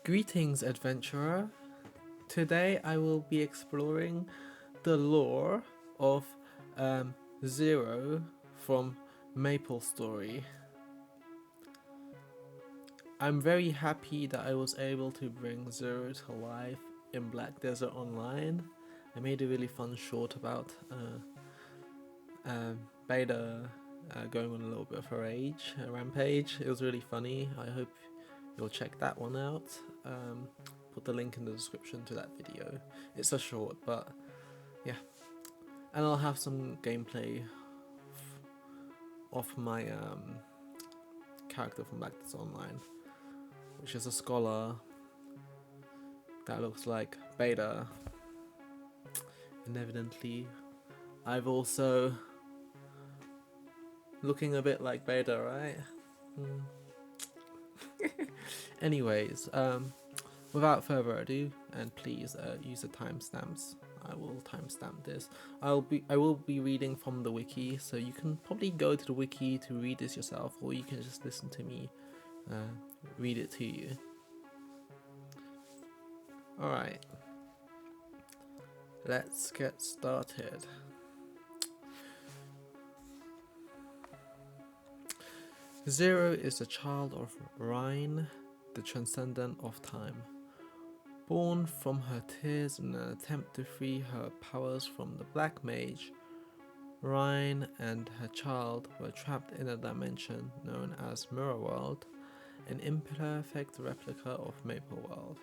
Greetings, adventurer. Today I will be exploring the lore of Zero from MapleStory. I'm very happy that I was able to bring Zero to life in Black Desert Online. I made a really fun short about Beta going on a little bit of a rampage. It was really funny. I hope you'll check that one out. Put the link in the description to that video. It's a short, but yeah. And I'll have some gameplay of my character from Black Desert Online, which is a scholar that looks like Beta. And evidently, I've also looking a bit like Beta, right? Anyways, without further ado, and please use the timestamps. I will timestamp this. I will be reading from the wiki, so you can probably go to the wiki to read this yourself, or you can just listen to me read it to you. Alright, let's get started. Zero is the child of Rhinne, the transcendent of time. Born from her tears in an attempt to free her powers from the Black Mage, Rhinne and her child were trapped in a dimension known as Mirror World, an imperfect replica of Maple World.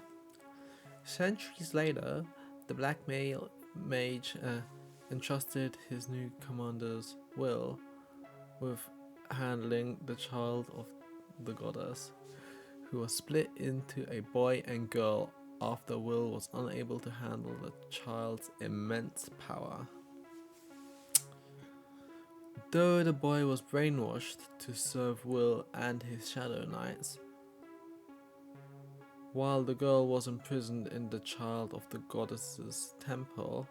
Centuries later, the Black Mage entrusted his new commander's Will with handling the child of the goddess, who was split into a boy and girl after Will was unable to handle the child's immense power. Though the boy was brainwashed to serve Will and his Shadow Knights, while the girl was imprisoned in the child of the goddess's temple,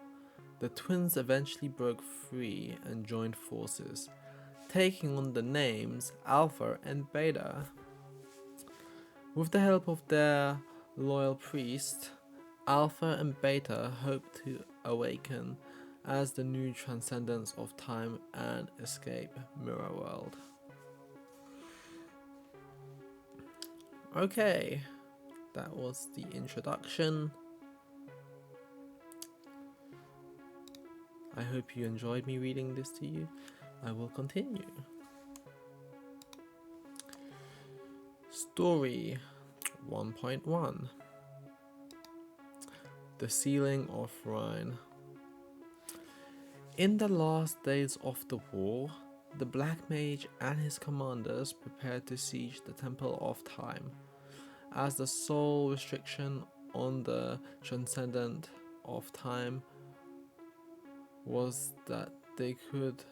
the twins eventually broke free and joined forces, taking on the names Alpha and Beta. With the help of their loyal priest, Alpha and Beta hope to awaken as the new transcendents of time and escape Mirror World. Okay, that was the introduction. I hope you enjoyed me reading this to you. I will continue. Story 1.1 The Sealing of Rhinne. In the last days of the war, the Black Mage and his commanders prepared to siege the Temple of Time, as the sole restriction on the Transcendent of Time was that they could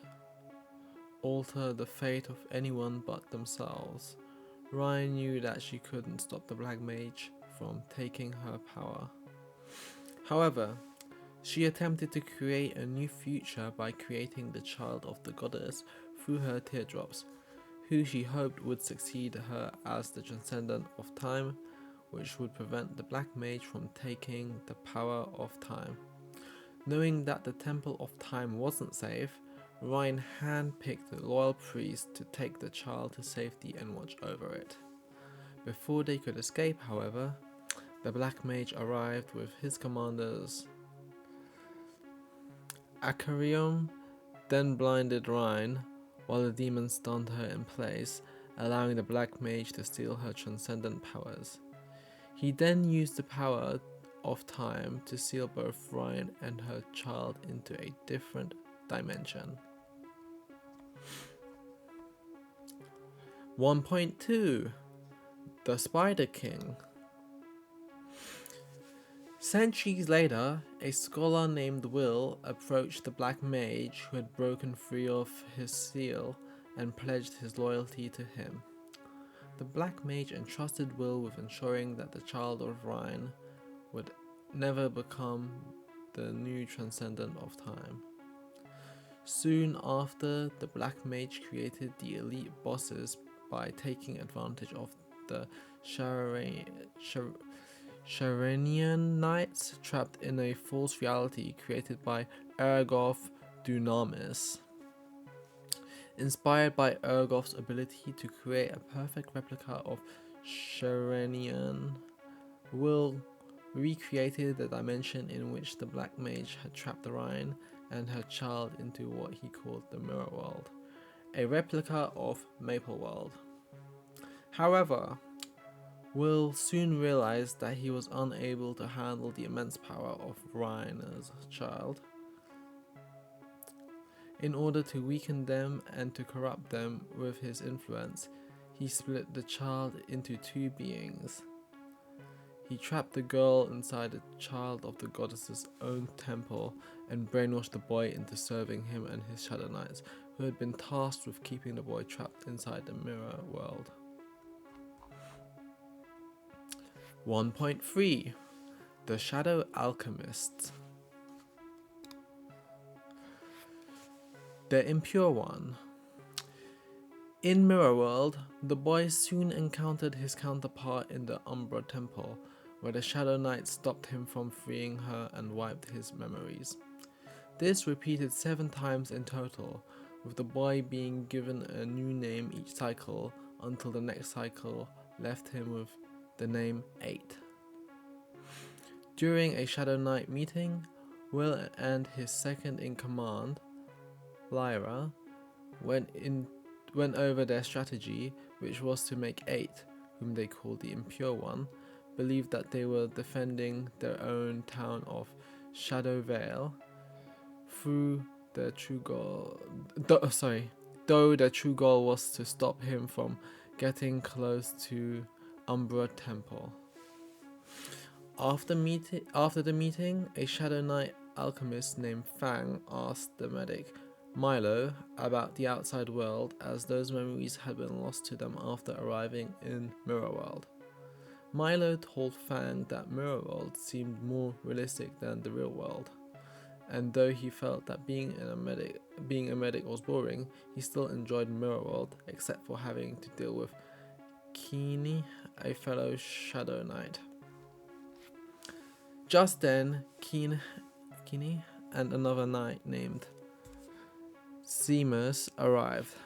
alter the fate of anyone but themselves. Rhinne knew that she couldn't stop the Black Mage from taking her power. However, she attempted to create a new future by creating the child of the goddess through her teardrops, who she hoped would succeed her as the Transcendent of Time, which would prevent the Black Mage from taking the power of time. Knowing that the Temple of Time wasn't safe, Rhinne handpicked the loyal priest to take the child to safety and watch over it. Before they could escape, however, the Black Mage arrived with his commanders. Acarium then blinded Rhinne, while the demon stunned her in place, allowing the Black Mage to steal her transcendent powers. He then used the power of time to seal both Rhinne and her child into a different dimension. 1.2 The Spider King. Centuries later, a scholar named Will approached the Black Mage who had broken free of his seal and pledged his loyalty to him. The Black Mage entrusted Will with ensuring that the child of Rhinne would never become the new Transcendent of Time. Soon after, the Black Mage created the elite bosses by taking advantage of the Sharenian knights trapped in a false reality created by Ergoth Dunamis. Inspired by Ergoth's ability to create a perfect replica of Sharenian, Will recreated the dimension in which the Black Mage had trapped Rhinne and her child into what he called the Mirror World, a replica of Maple World. However, Will soon realized that he was unable to handle the immense power of Rhinne's child. In order to weaken them and to corrupt them with his influence, he split the child into two beings. He trapped the girl inside the child of the goddess's own temple and brainwashed the boy into serving him and his Shadow Knights, who had been tasked with keeping the boy trapped inside the mirror world. 1.3 The Shadow Alchemist. The Impure One. In Mirror World, the boy soon encountered his counterpart in the Umbra Temple, where the Shadow Knight stopped him from freeing her and wiped his memories. This repeated 7 times in total, with the boy being given a new name each cycle until the next cycle left him with the name 8. During a Shadow Knight meeting, Will and his second in command, Lyra, went over their strategy, which was to make 8, whom they called the Impure One, believe that they were defending their own town of Shadow Vale, though their true goal was to stop him from getting close to Umbra Temple. After the meeting, a Shadow Knight alchemist named Fang asked the medic Milo about the outside world, as those memories had been lost to them after arriving in Mirror World. Milo told Fang that Mirror World seemed more realistic than the real world, and though he felt that being a medic was boring, he still enjoyed Mirror World, except for having to deal with Kini, a fellow Shadow Knight. Just then, Kini and another knight named Seamus arrived.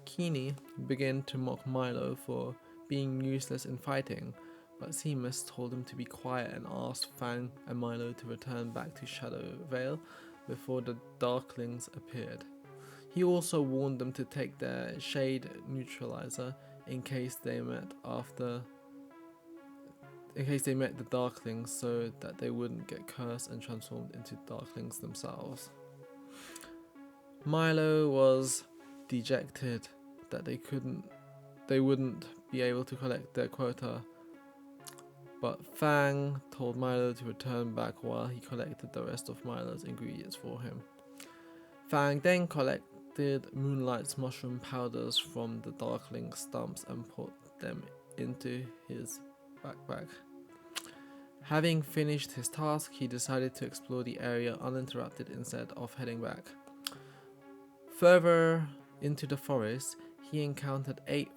Kini began to mock Milo for being useless in fighting, but Seamus told him to be quiet and asked Fang and Milo to return back to Shadow Vale before the Darklings appeared. He also warned them to take their shade neutralizer in case they met the Darklings, so that they wouldn't get cursed and transformed into Darklings themselves. Milo was dejected that they wouldn't be able to collect their quota, but Fang told Milo to return back while he collected the rest of Milo's ingredients for him. Fang then collected Moonlight's mushroom powders from the Darkling stumps and put them into his backpack. Having finished his task, he decided to explore the area uninterrupted instead of heading back. Further into the forest, he encountered 8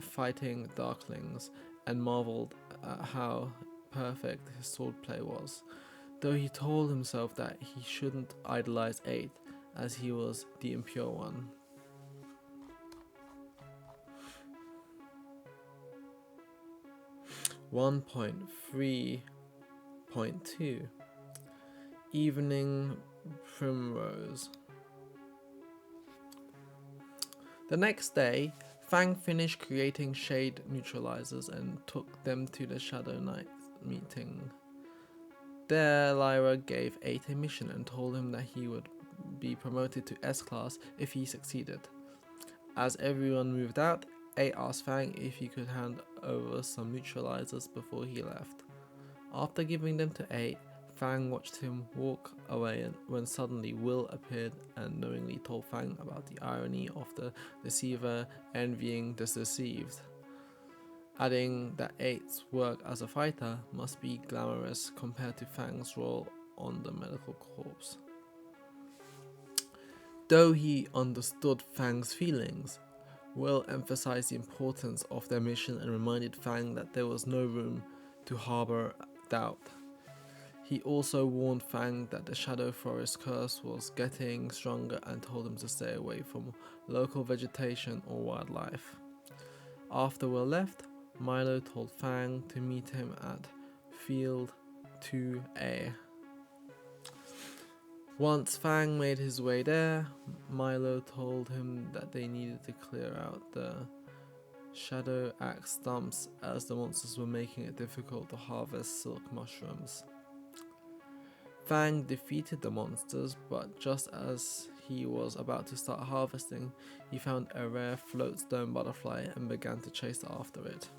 fighting Darklings and marveled at how perfect his swordplay was, though he told himself that he shouldn't idolize 8, as he was the Impure One. (1.3.2) Evening Primrose. The next day, Fang finished creating shade neutralizers and took them to the Shadow Knight meeting. There, Lyra gave 8 a mission and told him that he would be promoted to S-Class if he succeeded. As everyone moved out, 8 asked Fang if he could hand over some neutralizers before he left. After giving them to 8, Fang watched him walk away when suddenly Will appeared and knowingly told Fang about the irony of the deceiver envying the deceived, adding that 8's work as a fighter must be glamorous compared to Fang's role on the medical corps. Though he understood Fang's feelings, Will emphasized the importance of their mission and reminded Fang that there was no room to harbor doubt. He also warned Fang that the Shadow Forest curse was getting stronger and told him to stay away from local vegetation or wildlife. After Will left, Milo told Fang to meet him at Field 2A. Once Fang made his way there, Milo told him that they needed to clear out the Shadow Axe stumps as the monsters were making it difficult to harvest silk mushrooms. Fang defeated the monsters, but just as he was about to start harvesting, he found a rare floatstone butterfly and began to chase after it.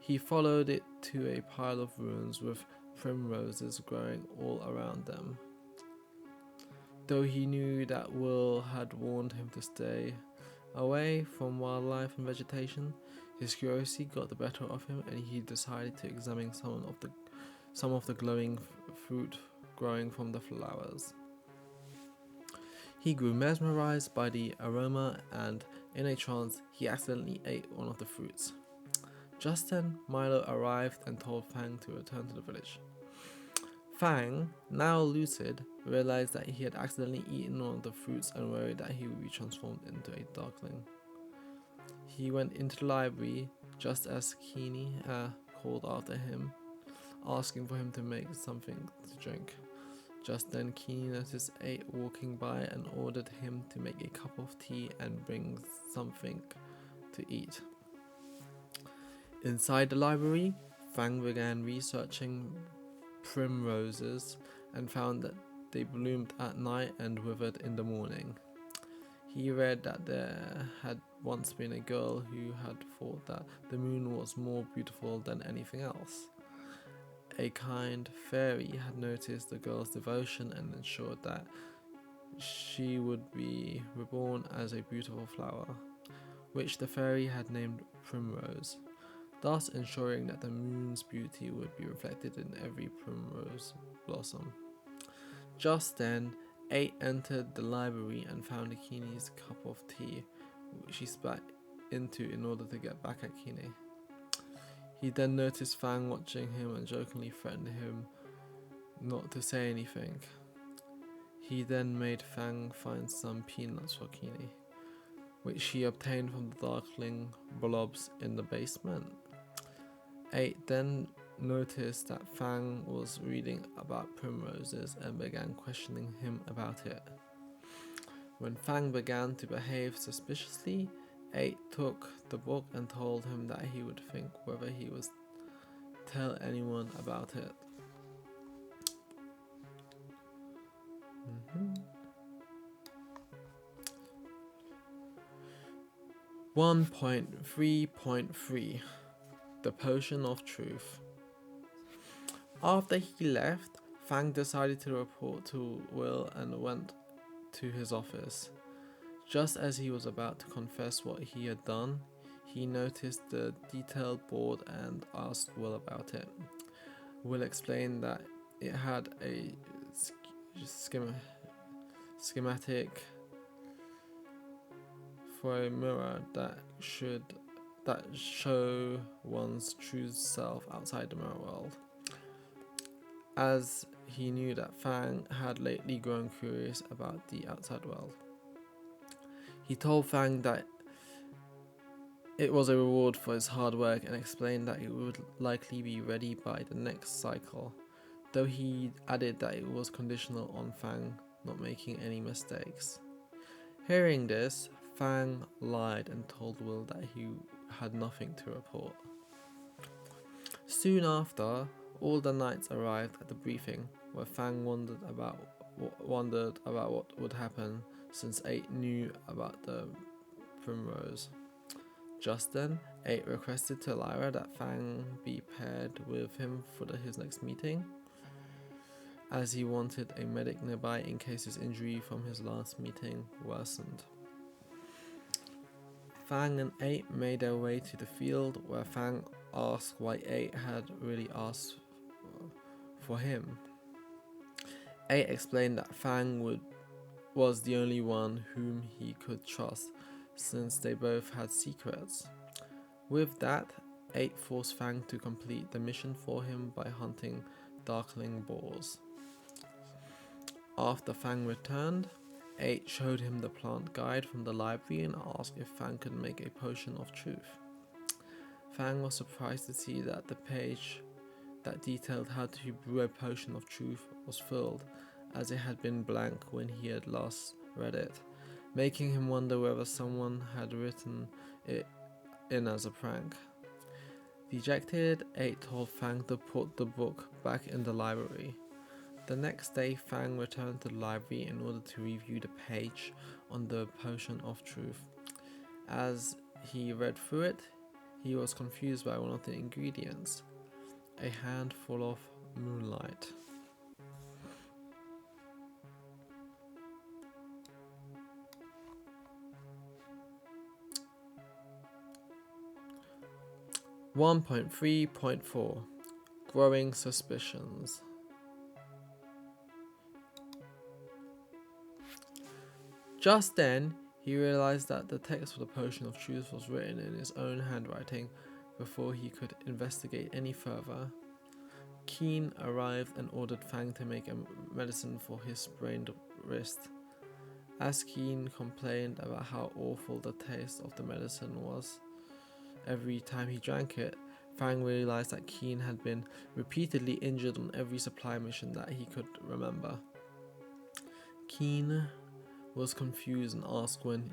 He followed it to a pile of ruins with primroses growing all around them. Though he knew that Will had warned him to stay away from wildlife and vegetation, his curiosity got the better of him and he decided to examine some of the glowing fruit growing from the flowers. He grew mesmerized by the aroma and, in a trance, he accidentally ate one of the fruits. Just then, Milo arrived and told Fang to return to the village. Fang, now lucid, realized that he had accidentally eaten one of the fruits and worried that he would be transformed into a darkling. He went into the library just as Keene called after him, asking for him to make something to drink. Just then Keene noticed 8 walking by and ordered him to make a cup of tea and bring something to eat. Inside the library, Fang began researching primroses and found that they bloomed at night and withered in the morning. He read that there had once been a girl who had thought that the moon was more beautiful than anything else. A kind fairy had noticed the girl's devotion and ensured that she would be reborn as a beautiful flower, which the fairy had named Primrose, thus ensuring that the moon's beauty would be reflected in every primrose blossom. Just then, 8 entered the library and found Akine's cup of tea, which he spat into in order to get back at Kine. He then noticed Fang watching him and jokingly threatened him not to say anything. He then made Fang find some peanuts for Kine, which he obtained from the darkling blobs in the basement. 8 then noticed that Fang was reading about primroses and began questioning him about it. When Fang began to behave suspiciously, 8 took the book and told him that he would think whether he would tell anyone about it. 1.3.3 The Potion of Truth. After he left, Fang decided to report to Will and went to his office. Just as he was about to confess what he had done, he noticed the detailed board and asked Will about it. Will explained that it had a schematic for a mirror that show one's true self outside the mirror world. As he knew that Fang had lately grown curious about the outside world, he told Fang that it was a reward for his hard work and explained that it would likely be ready by the next cycle, though he added that it was conditional on Fang not making any mistakes. Hearing this, Fang lied and told Will that he had nothing to report. Soon after, all the knights arrived at the briefing, where Fang wondered about what would happen since 8 knew about the primrose. Just then, 8 requested to Lyra that Fang be paired with him for his next meeting, as he wanted a medic nearby in case his injury from his last meeting worsened. Fang and 8 made their way to the field, where Fang asked why 8 had really asked for him. 8 explained that Fang was the only one whom he could trust, since they both had secrets. With that, 8 forced Fang to complete the mission for him by hunting darkling boars. After Fang returned, 8 showed him the plant guide from the library and asked if Fang could make a potion of truth. Fang was surprised to see that the page that detailed how to brew a potion of truth was filled, as it had been blank when he had last read it, making him wonder whether someone had written it in as a prank. Dejected, 8 told Fang to put the book back in the library. The next day, Fang returned to the library in order to review the page on the potion of truth. As he read through it, he was confused by one of the ingredients: a handful of moonlight. (1.3.4) Growing suspicions. Just then, he realized that the text for the potion of truth was written in his own handwriting. Before he could investigate any further, Keen arrived and ordered Fang to make a medicine for his sprained wrist. As Keen complained about how awful the taste of the medicine was every time he drank it, Fang realized that Keen had been repeatedly injured on every supply mission that he could remember. Keen was confused and asked when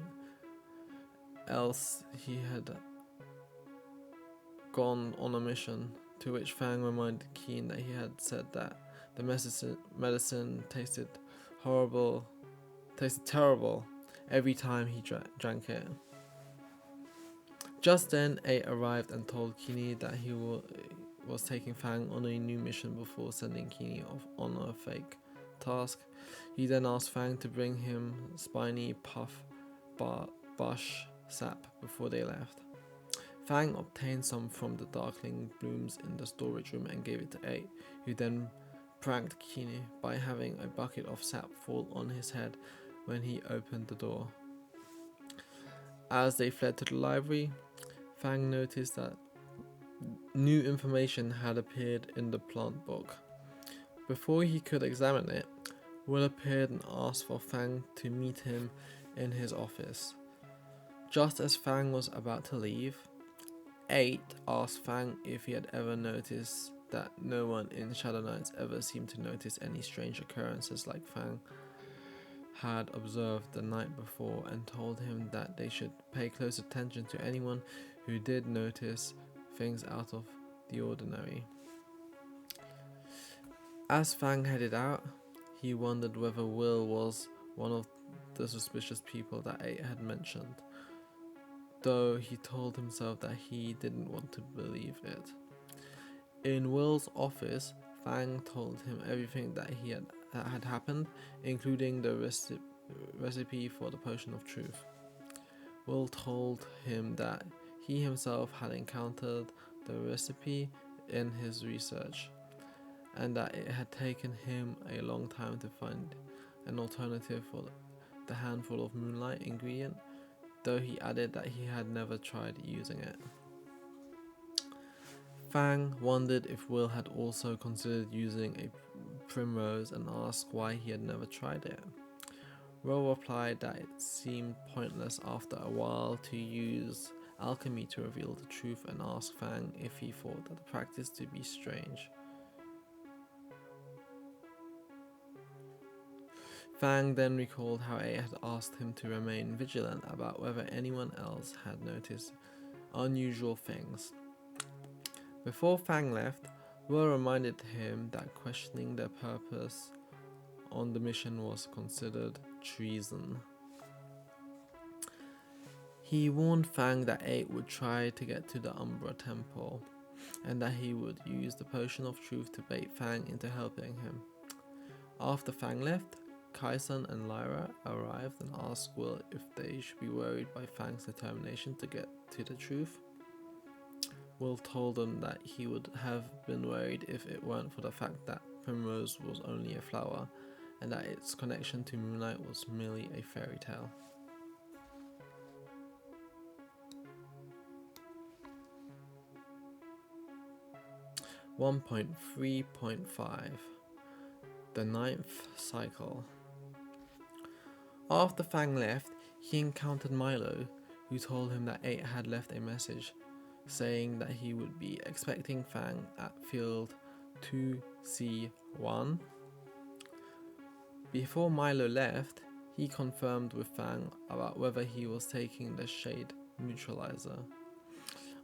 else he had gone on a mission, to which Fang reminded Keen that he had said that the medicine tasted terrible every time he drank it. Just then, 8 arrived and told Keeney that he was taking Fang on a new mission before sending Keeney off on a fake task. He then asked Fang to bring him spiny puff bush sap before they left. Fang obtained some from the darkling blooms in the storage room and gave it to 8, who then pranked Keeney by having a bucket of sap fall on his head when he opened the door. As they fled to the library, Fang noticed that new information had appeared in the plant book. Before he could examine it, Will appeared and asked for Fang to meet him in his office. Just as Fang was about to leave, 8 asked Fang if he had ever noticed that no one in Shadow Knights ever seemed to notice any strange occurrences like Fang had observed the night before, and told him that they should pay close attention to anyone who did notice things out of the ordinary. As Fang headed out, he wondered whether Will was one of the suspicious people that 8 had mentioned, though he told himself that he didn't want to believe it. In Will's office, Fang told him everything that had happened, including the recipe for the potion of truth. Will told him that he himself had encountered the recipe in his research, and that it had taken him a long time to find an alternative for the handful of moonlight ingredient, though he added that he had never tried using it. Fang wondered if Will had also considered using a primrose and asked why he had never tried it. Will replied that it seemed pointless after a while to use alchemy to reveal the truth, and asked Fang if he thought that the practice to be strange. Fang then recalled how 8 had asked him to remain vigilant about whether anyone else had noticed unusual things. Before Fang left, Will reminded him that questioning their purpose on the mission was considered treason. He warned Fang that 8 would try to get to the Umbra Temple, and that he would use the potion of truth to bait Fang into helping him. After Fang left, Kaisen and Lyra arrived and asked Will if they should be worried by Fang's determination to get to the truth. Will told them that he would have been worried if it weren't for the fact that Primrose was only a flower, and that its connection to Moonlight was merely a fairy tale. 1.3.5 The Ninth Cycle. After Fang left, he encountered Milo, who told him that 8 had left a message saying that he would be expecting Fang at field 2C1. Before Milo left, he confirmed with Fang about whether he was taking the Shade Neutralizer.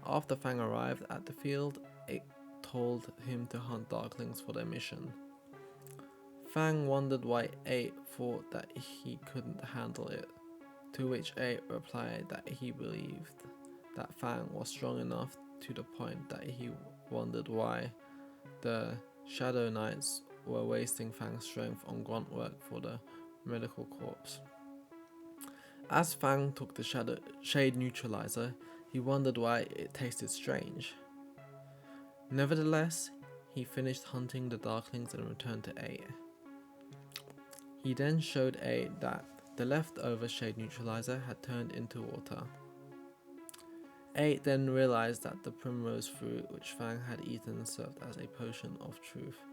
After Fang arrived at the field, 8 told him to hunt Darklings for their mission. Fang wondered why 8 thought that he couldn't handle it, to which 8 replied that he believed that Fang was strong enough to the point that he wondered why the Shadow Knights were wasting Fang's strength on grunt work for the medical corps. As Fang took the Shade Neutralizer, he wondered why it tasted strange. Nevertheless, he finished hunting the Darklings and returned to 8. He then showed 8 that the leftover Shade Neutralizer had turned into water. 8 then realized that the primrose fruit which Fang had eaten served as a potion of truth,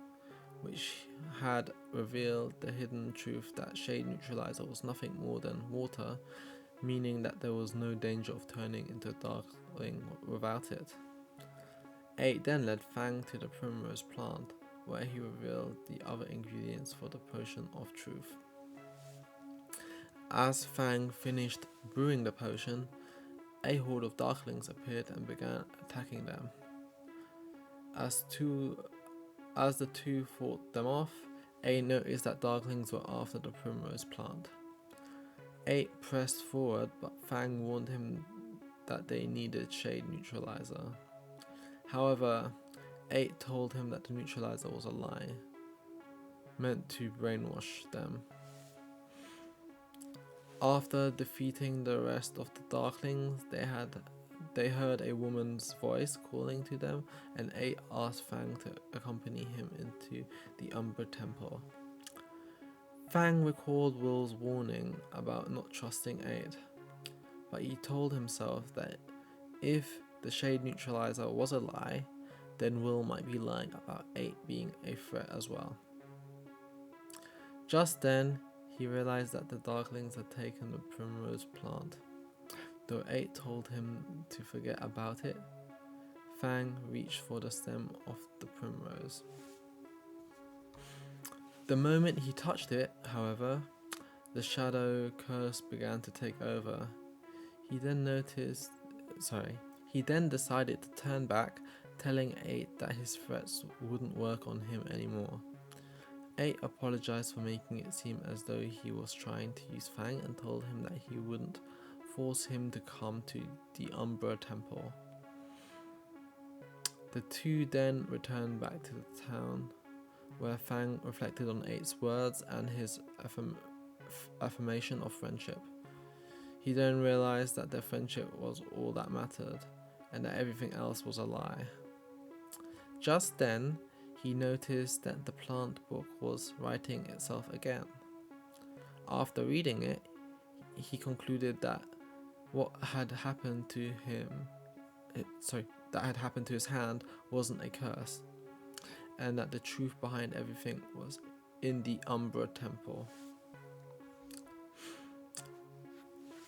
which had revealed the hidden truth that Shade Neutralizer was nothing more than water, meaning that there was no danger of turning into a Darkling without it. 8 then led Fang to the primrose plant, where he revealed the other ingredients for the potion of truth. As Fang finished brewing the potion, a horde of Darklings appeared and began attacking them. As the two fought them off, 8 noticed that Darklings were after the primrose plant. 8 pressed forward, but Fang warned him that they needed Shade Neutralizer. However, 8 told him that the neutralizer was a lie, meant to brainwash them. After defeating the rest of the Darklings, they heard a woman's voice calling to them, and 8 asked Fang to accompany him into the Umber Temple. Fang recalled Will's warning about not trusting 8, but he told himself that if the Shade Neutralizer was a lie, then Will might be lying about 8 being a threat as well. Just then, he realized that the Darklings had taken the primrose plant. Though 8 told him to forget about it, Fang reached for the stem of the primrose. The moment he touched it, however, the shadow curse began to take over. He then decided to turn back, telling 8 that his threats wouldn't work on him anymore. 8 apologized for making it seem as though he was trying to use Fang and told him that he wouldn't force him to come to the Umbra Temple. The two then returned back to the town, where Fang reflected on 8's words and his affirmation of friendship. He then realized that their friendship was all that mattered, and that everything else was a lie. Just then, he noticed that the plant book was writing itself again. After reading it, he concluded that what had happened to his hand wasn't a curse, and that the truth behind everything was in the Umbra Temple.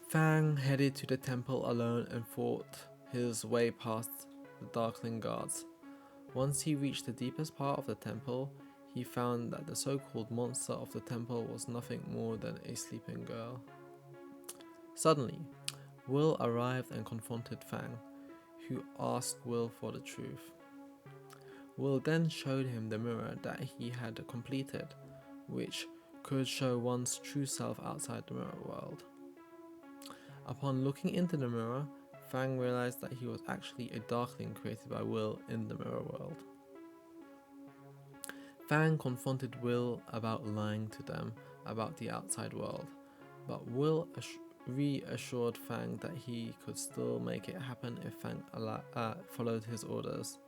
Fang headed to the temple alone and fought his way past the Darkling guards. Once he reached the deepest part of the temple, he found that the so-called monster of the temple was nothing more than a sleeping girl. Suddenly, Will arrived and confronted Fang, who asked Will for the truth. Will then showed him the mirror that he had completed, which could show one's true self outside the mirror world. Upon looking into the mirror, Fang realized that he was actually a Darkling created by Will in the mirror world. Fang confronted Will about lying to them about the outside world, but Will reassured Fang that he could still make it happen if Fang followed his orders.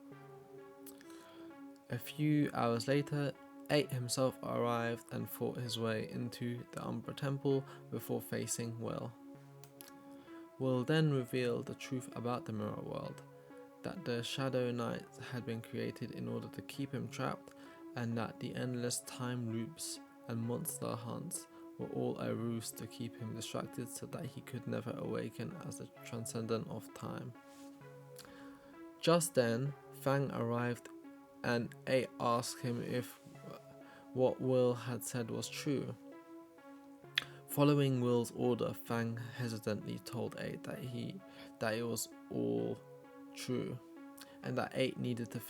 A few hours later, 8 himself arrived and fought his way into the Umbra Temple before facing Will. Will then revealed the truth about the mirror world, that the Shadow Knights had been created in order to keep him trapped, and that the endless time loops and monster hunts were all a ruse to keep him distracted so that he could never awaken as the transcendent of time. Just then, Fang arrived and 8 asked him if what Will had said was true. Following Will's order, Fang hesitantly told 8 that it was all true, and that 8 needed to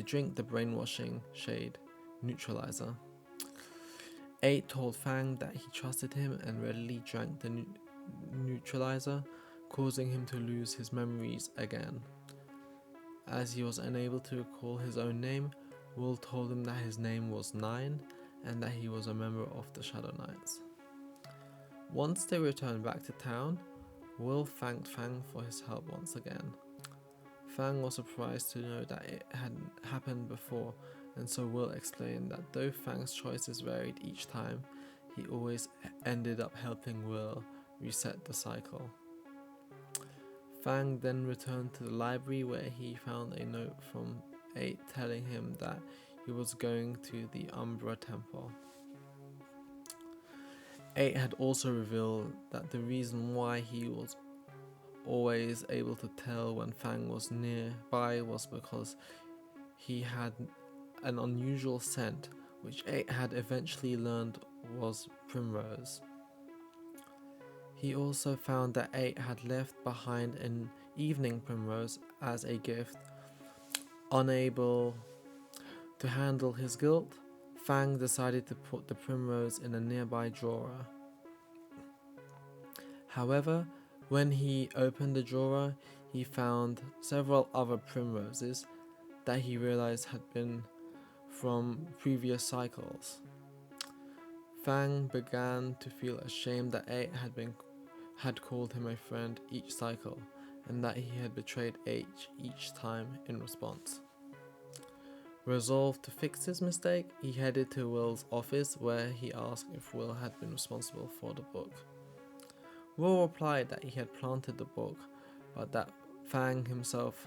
drink the brainwashing shade neutralizer. 8 told Fang that he trusted him and readily drank the neutralizer, causing him to lose his memories again. As he was unable to recall his own name, Will told him that his name was 9 and that he was a member of the Shadow Knights. Once they returned back to town, Will thanked Fang for his help once again. Fang was surprised to know that it hadn't happened before, and so Will explained that though Fang's choices varied each time, he always ended up helping Will reset the cycle. Fang then returned to the library where he found a note from 8 telling him that he was going to the Umbra Temple. 8 had also revealed that the reason why he was always able to tell when Fang was nearby was because he had an unusual scent, which 8 had eventually learned was Primrose. He also found that 8 had left behind an Evening Primrose as a gift. Unable to handle his guilt, Fang decided to put the primrose in a nearby drawer. However, when he opened the drawer, he found several other primroses that he realized had been from previous cycles. Fang began to feel ashamed that 8 had called him a friend each cycle, and that he had betrayed 8 each time in response. Resolved to fix his mistake, he headed to Will's office where he asked if Will had been responsible for the book. Will replied that he had planted the book, but that Fang himself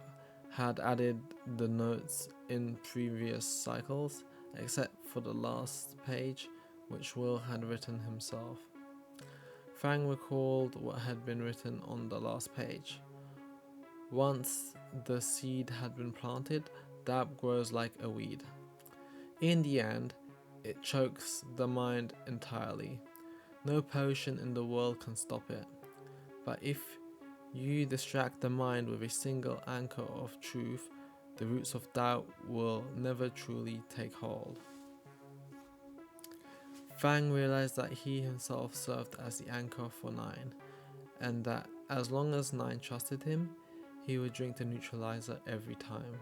had added the notes in previous cycles, except for the last page, which Will had written himself. Fang recalled what had been written on the last page. Once the seed had been planted, doubt grows like a weed. In the end, it chokes the mind entirely. No potion in the world can stop it. But if you distract the mind with a single anchor of truth, the roots of doubt will never truly take hold. Fang realized that he himself served as the anchor for 9, and that as long as 9 trusted him, he would drink the neutralizer every time.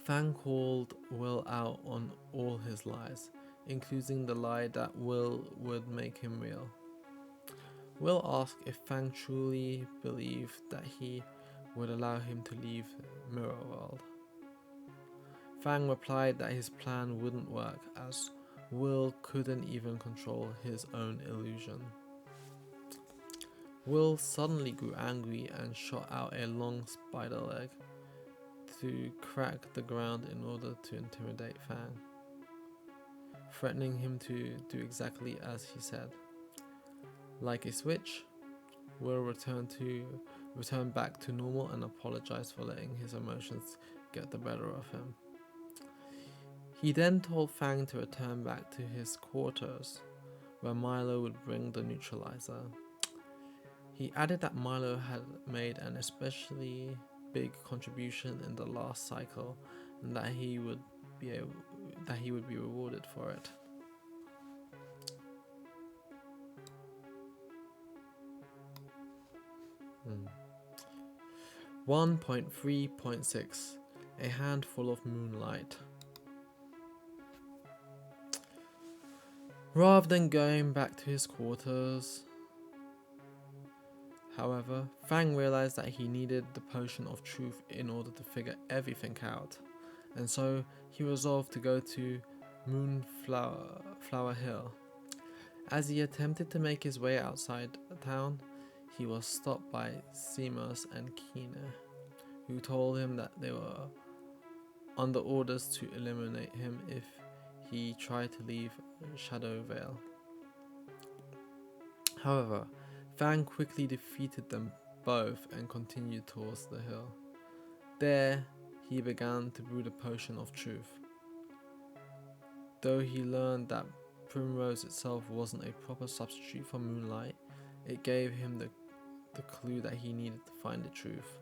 Fang called Will out on all his lies, including the lie that Will would make him real. Will asked if Fang truly believed that he would allow him to leave Mirror World. Fang replied that his plan wouldn't work, as Will couldn't even control his own illusion. Will suddenly grew angry and shot out a long spider leg to crack the ground in order to intimidate Fang, threatening him to do exactly as he said. Like a switch, Will returned back to normal and apologized for letting his emotions get the better of him. He then told Fang to return back to his quarters, where Milo would bring the neutralizer. He added that Milo had made an especially big contribution in the last cycle, and that he would be rewarded for it. Hmm. 1.3.6 A Handful of Moonlight. Rather than going back to his quarters, however, Fang realized that he needed the potion of truth in order to figure everything out, and so he resolved to go to Moonflower Hill. As he attempted to make his way outside the town, he was stopped by Simos and Kine, who told him that they were under orders to eliminate him if he tried to leave Shadow Vale. However, Fang quickly defeated them both and continued towards the hill. There, he began to brew the potion of truth. Though he learned that Primrose itself wasn't a proper substitute for moonlight, it gave him the clue that he needed to find the truth.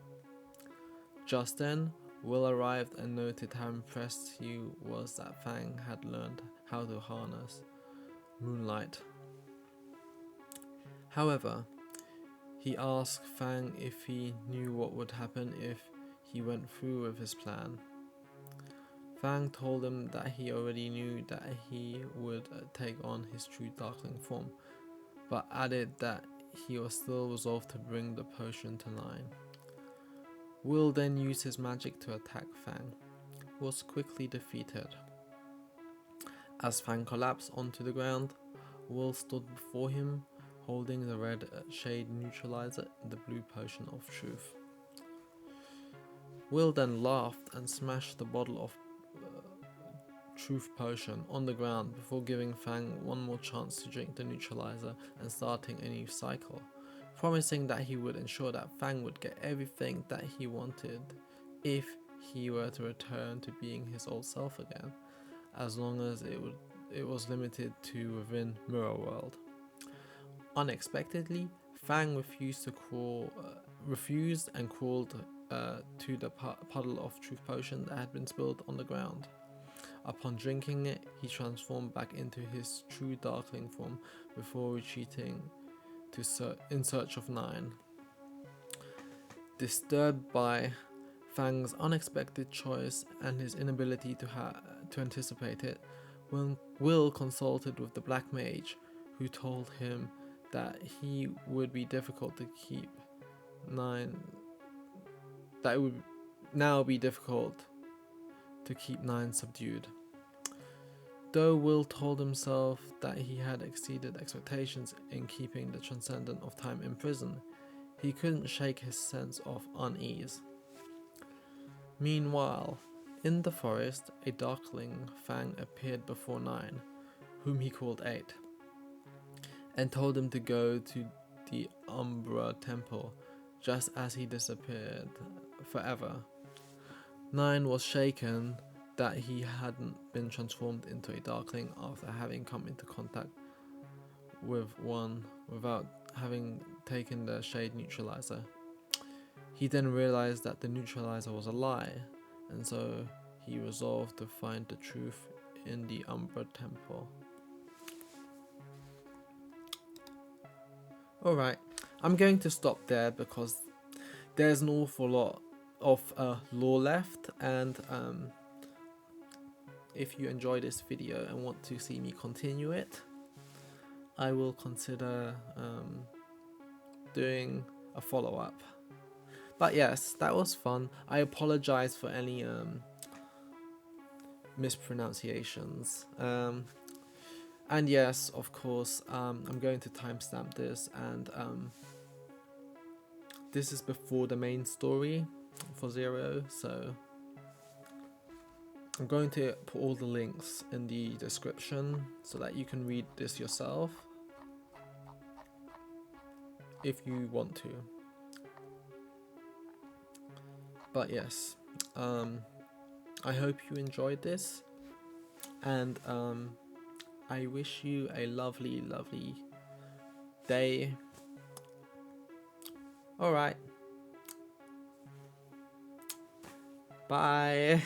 Just then, Will arrived and noted how impressed he was that Fang had learned how to harness moonlight. However, he asked Fang if he knew what would happen if he went through with his plan. Fang told him that he already knew that he would take on his true Darkling form, but added that he was still resolved to bring the potion to Nine. Will then used his magic to attack Fang, who was quickly defeated. As Fang collapsed onto the ground, Will stood before him, holding the red shade neutralizer and the blue potion of truth. Will then laughed and smashed the bottle of truth potion on the ground before giving Fang one more chance to drink the neutralizer and starting a new cycle, promising that he would ensure that Fang would get everything that he wanted if he were to return to being his old self again, as long as it was limited to within Mirror World. Unexpectedly, Fang refused and crawled to the puddle of truth potion that had been spilled on the ground. Upon drinking it, he transformed back into his true Darkling form before retreating in search of Nine. Disturbed by Fang's unexpected choice and his inability to anticipate it, Will consulted with the Black Mage, who told him that he would be difficult to keep Nine. That it would now be difficult to keep Nine subdued. Though Will told himself that he had exceeded expectations in keeping the Transcendent of Time in prison, he couldn't shake his sense of unease. Meanwhile, in the forest, a Darkling Fang appeared before Nine, whom he called 8, and told him to go to the Umbra Temple just as he disappeared forever. Nine was shaken that he hadn't been transformed into a Darkling after having come into contact with one without having taken the shade neutralizer. He then realized that the neutralizer was a lie, and so he resolved to find the truth in the Umbra Temple. Alright, I'm going to stop there because there's an awful lot of lore left, and if you enjoy this video and want to see me continue it, I will consider doing a follow-up. But yes, that was fun. I apologize for any mispronunciations. And yes, of course, I'm going to timestamp this, and this is before the main story for Zero, so I'm going to put all the links in the description so that you can read this yourself if you want to. But yes, I hope you enjoyed this, and I wish you a lovely, lovely day. Alright. Bye.